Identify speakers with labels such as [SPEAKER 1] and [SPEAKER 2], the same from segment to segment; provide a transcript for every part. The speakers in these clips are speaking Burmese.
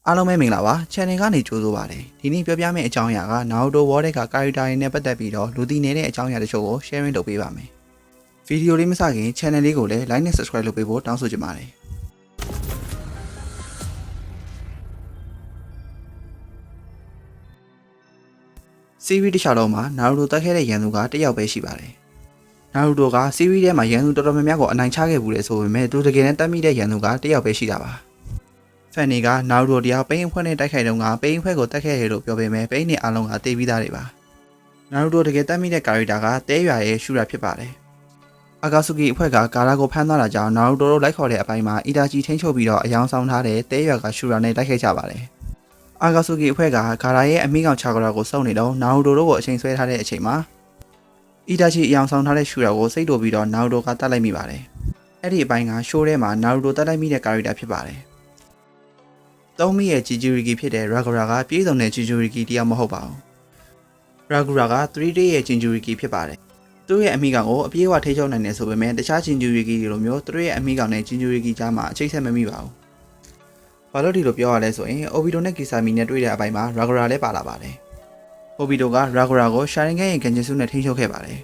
[SPEAKER 1] အားလုံးပဲမင်္ဂလာပါ channel ကနေကြိုဆိုပါရစေဒီနေ့ပြောပြမယ့်အကြောင်းအရာက Naruto World က character တွေနဲ့ပတ်သက်ပြီးတော့လူသိနေတဲ့အကြောင်းအရာတချို့ကို sharing လုပ်ပေးပါမယ်ဗီဒီယိုလေးမစခင် channel လေးကိုလည်း like နဲ့ subscribe လုပ်ပေးဖို့တောင်းဆိုချင်ပါတယ်series တစ်ခြားလုံးမှာ Naruto တက်ခဲ့တဲ့ရန်သူကတစ်ယောက်ပဲရှိပါတယ်Naruto က series ထဲမှာရန်သူတော်တော်များများကိုအနိုင်ချခဲ့ဘူးလေဆိုပေမဲ့သူတကယ်တမ်းတတ်မိတဲ့ရန်သူကတစ်ယောက်ပဲရှိတာပါဖန်နီက Naruto တရားပိန်းအဖွဲနဲ့တိုက်ခိုက်တုန်းကပိန်းအဖွဲကိုတက်ခဲ့ရလို့ပြောပေမဲ့ပိန်းနဲ့အားလုံးကတေးပြီးသားတွေပါ Naruto တကယ်တတ်မိတဲ့ character ကတဲရွာရဲ့ရှူရာဖြစ်ပါတယ် Akatsuki အဖွဲ့ကဂါရာကိုဖမ်းသွားတာကြောင့် Naruto တို့လိုက်ခေါ်တဲ့အပိုင်းမှာ Itachi ထိန်းချုပ်ပြီးတော့အယောင်ဆောင်ထားတဲ့တဲရွာကရှူရာနဲ့တိုက်ခိုက်ကြပါတယ် Akatsuki အဖွဲ့ကဂါရာရဲ့အမိကောင် Chakra ကိုစုံနေတော့ Naruto တို့ကိုအချိန်ဆွဲထားတဲ့အချိန်မှာ Itachi အယောင်ဆောင်ထားတဲ့ရှူရာကိုစိတ်တိုပြီးတော့ Naruto ကတတ်လိုက်မိပါတယ်အဲ့ဒီအပိုင်းက show ထဲမှာ Naruto တတ်လိုက်မိတဲ့ character ဖြစ်ပါတယ်သုံးမိရဲ့ Jinchuriki ဖြစ်တဲ့ Ragura ကပြေးစုံတဲ့ Jinchuriki တရားမဟုတ်ပါဘူး Ragura က 3day ရဲ့ Jinchuriki ဖြစ်ပါတယ်သူ့ရဲ့အမိကောင်ကိုအပြေးအဝထိချုပ်နိုင်တယ်ဆိုပေမဲ့တခြား Jinchuriki တွေလိုမျိုးသူတို့ရဲ့အမိကောင်နဲ့ Jinchuriki ကြားမှာအချိတ်ဆက်မမိပါဘူးဘာလို့ဒီလိုပြောရလဲဆိုရင် Obito နဲ့ Kisame နဲ့တွေ့တဲ့အပိုင်းမှာ Ragura လည်းပါလာပါတယ် Obito က Ragura ကို Sharingan ရဲ့ Genjutsu နဲ့ထိချုပ်ခဲ့ပါတယ်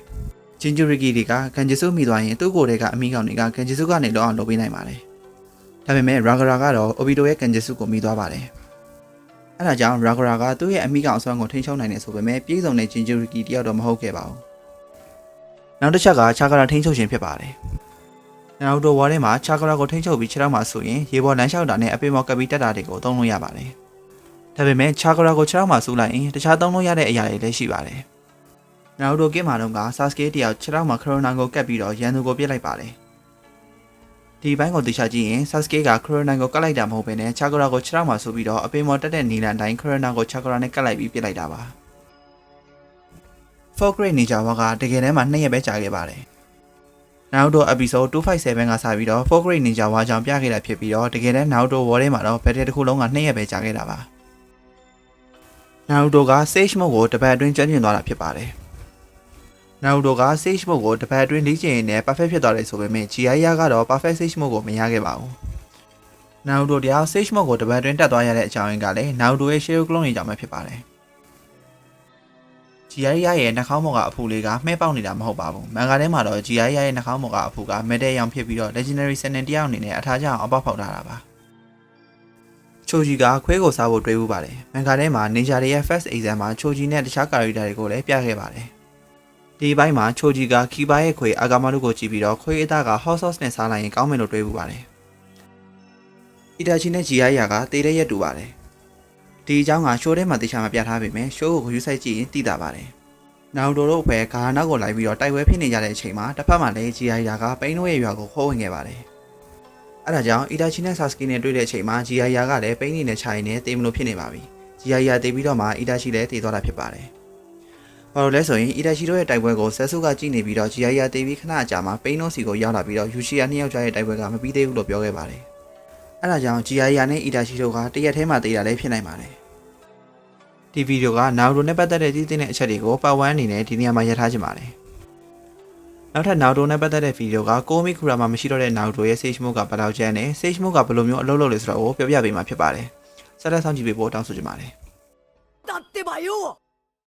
[SPEAKER 1] Jinchuriki တွေက Genjutsu မိသွားရင်သူ့ကိုယ်တည်းကအမိကောင်တွေက Genjutsu ကနေလောအောင်လုပ်ပေးနိုင်ပါတယ်ဒါပေမဲ့ Ragura ကတော့ Obito ရဲ့ Genjutsu ကိုမိသွားပါတယ်။အဲဒါကြောင့် Ragura ကသူ့ရဲ့အမိကောင်အစွမ်းကိုထိန်းချုပ်နိုင်တယ်ဆိုပေမဲ့ပြေးစုံတဲ့ Jinchuriki တယောက်တော့မဟုတ်ခဲ့ပါဘူး။နောက်တစ်ချက်က Chakra ထိန်းချုပ်ခြင်းဖြစ်ပါတယ်။ Naruto War ထဲမှာ Chakra ကိုထိန်းချုပ်ပြီးခြေထောက်မှာဆိုရင်ရေပေါ်လမ်းလျှောက်တာနဲ့အပင်ပေါ်ကပ်ပြီးတက်တာတွေကိုသုံးလို့ရပါတယ်။ဒါပေမဲ့ Chakra ကိုခြေထောက်မှာဆူလိုက်ရင်တခြားသုံးလို့ရတဲ့အရာတွေလည်းရှိပါတယ်။ Naruto ကင်းမှာတော့က Sasuke တယောက်ခြေထောက်မှာ Kurona ကိုကပ်ပြီးတော့ရန်သူကိုပြစ်လိုက်ပါတယ်ဒီဘိုင်းကိုသိချကြည့်ရင် Sasuke က Kurona ကိုကတ်လိုက်တာမဟုတ်ဘဲနဲ့ Chakra ကိုခြေထောက်မှာဆိုပြီးတော့အပင်ပေါ်တက်တဲ့နီလန်တိုင်း Kurona ကို Chakra နဲ့ကတ်လိုက်ပြီးပြစ်လိုက်တာပါ Fourth Grade Ninja War ကတကယ်တမ်းမှာ2ရက်ပဲကြာခဲ့ပါတယ် Naruto episode 257ကစပြီးတော့ Fourth Grade Ninja War ကြောင့်ပြခဲ့တာဖြစ်ပြီးတော့တကယ်တမ်း Naruto War ထဲမှာတော့ battle တစ်ခုလုံးက2ရက်ပဲကြာခဲ့တာပါ Naruto က Sage Mode ကိုတပတ်အတွင်းကျွမ်းကျင်သွားတာဖြစ်ပါတယ်Naruto က Sage Mode ကိုတပတ်အတွင်းလေ့ကျင့်ရင်းနဲ့ perfect ဖြစ်သွားတယ်ဆိုပေမဲ့ Jiraiya ကတော့ perfect Sage Mode ကိုမရခဲ့ပါဘူး Naruto တရား Sage Mode ကိုတပတ်အတွင်းတက်သွားရတဲ့အကြောင်းရင်းကလည်း Naruto ရဲ့ Shadow Clone တွေကြောင့်ပဲဖြစ်ပါတယ် Jiraiya ရဲ့နှာခေါင်းပေါ်ကအဖူလေးကမှဲပေါက်နေတာမဟုတ်ပါဘူးမန်ဂါထဲမှာတော့ Jiraiya ရဲ့နှာခေါင်းပေါ်ကအဖူက metal ရောင်ဖြစ်ပြီးတော့ legendary Sennin တယောက်အနေနဲ့အထားကျအောင်အပေါက်ဖောက်ထားတာပါChoji ကခွေးကိုစားဖို့တွေးဦးပါတယ်မန်ဂါထဲမှာ Ninja တွေရဲ့ first exam မှာ Choji နဲ့တခြား character တွေကိုလည်းပြခဲ့ပါတယ်ဒီဘိုင်းမှာ Choji က Kiba ရဲ့ခွေ Agamaru ကိုကြည့်ပြီးတော့ခွေအသားက hot sauce နဲ့စားလိုက်ရင်ကောင်းမယ်လို့တွေးပူပါတယ်။ Itachi နဲ့ Jiraiya ကတေးတဲ့ရက်တူပါတယ်။ဒီအကြောင်းက show ထဲမှာတေချာမပြထားပေမဲ့ show ကိုဂရုစိုက်ကြည့်ရင်သိတာပါတယ်။ Naruto တို့အဖွဲ့ဂါနောက်ကိုလိုက်ပြီးတော့တိုက်ပွဲဖြစ်နေကြတဲ့အချိန်မှာတစ်ဖက်မှာလည်း Jiraiya ကပိန်းတို့ရဲ့ရွာကိုခိုးဝင်ခဲ့ပါတယ်။အဲဒါကြောင့် Itachi နဲ့ Sasuke နဲ့တွေ့တဲ့အချိန်မှာ Jiraiya ကလည်းပိန်းနေနဲ့ခြိုင်နေတေးမလို့ဖြစ်နေပါပြီ။ Jiraiya တေးပြီးတော့မှ Itachi လည်းတေးသွားတာဖြစ်ပါတယ်။ဘာလို့လဲဆိုရင် Itachi တို့ရဲ့တိုက်ပွဲကို Sasuke ကကြည့်နေပြီးတော့ Jiraiya တေးပြီးခဏအကြာမှာပိန်းတို့စီကိုရောက်လာပြီးတော့ Uchiha နှစ်ယောက်ကြားရဲ့တိုက်ပွဲကမပြီးသေးဘူးလို့ပြောခဲ့ပါတယ်။အဲဒါကြောင့် Jiraiya နဲ့ Itachi တို့ကတရက်ထဲမှာတေးတာလည်းဖြစ်နိုင်ပါတယ်။ဒီဗီဒီယိုက Naruto နဲ့ပတ်သက်တဲ့သိသင့်တဲ့အချက်တွေကို part 1အနေနဲ့ဒီနေရာမှာရထားချင်ပါတယ်။နောက်ထပ် Naruto နဲ့ပတ်သက်တဲ့ဗီဒီယိုက Komi Kurama မရှိတော့တဲ့ Naruto ရဲ့ Sage Mode ကဘယ်လောက်ကျန်းနေ Sage Mode ကဘယ်လိုမျိုးအလုပ်လုပ်လဲဆိုတော့ပြောပြပေးမှာဖြစ်ပါတယ်။ဆက်လက်ဆောင်ကြည့်ပေးဖို့တောင်းဆိုချင်ပါတယ်။
[SPEAKER 2] だってばよ